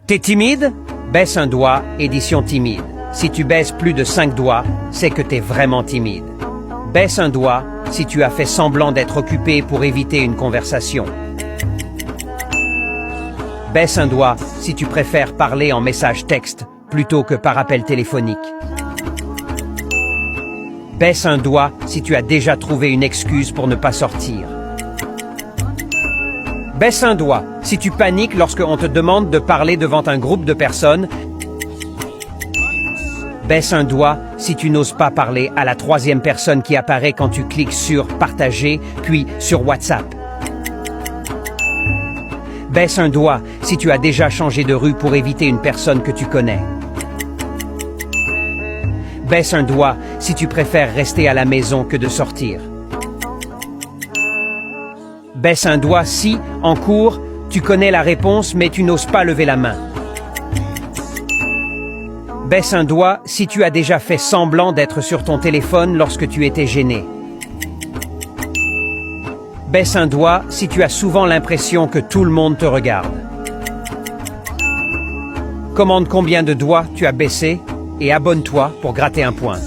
T'es timide? Baisse un doigt, édition timide. Si tu baisses plus de 5 doigts, c'est que t'es vraiment timide. Baisse un doigt si tu as fait semblant d'être occupé pour éviter une conversation. Baisse un doigt si tu préfères parler en message texte plutôt que par appel téléphonique. Baisse un doigt si tu as déjà trouvé une excuse pour ne pas sortir. Baisse un doigt si tu paniques lorsqu'on te demande de parler devant un groupe de personnes. Baisse un doigt si tu n'oses pas parler à la troisième personne qui apparaît quand tu cliques sur « Partager » puis sur WhatsApp. Baisse un doigt si tu as déjà changé de rue pour éviter une personne que tu connais. Baisse un doigt si tu préfères rester à la maison que de sortir. Baisse un doigt si, en cours, tu connais la réponse mais tu n'oses pas lever la main. Baisse un doigt si tu as déjà fait semblant d'être sur ton téléphone lorsque tu étais gêné. Baisse un doigt si tu as souvent l'impression que tout le monde te regarde. Commande combien de doigts tu as baissé et abonne-toi pour gratter un point.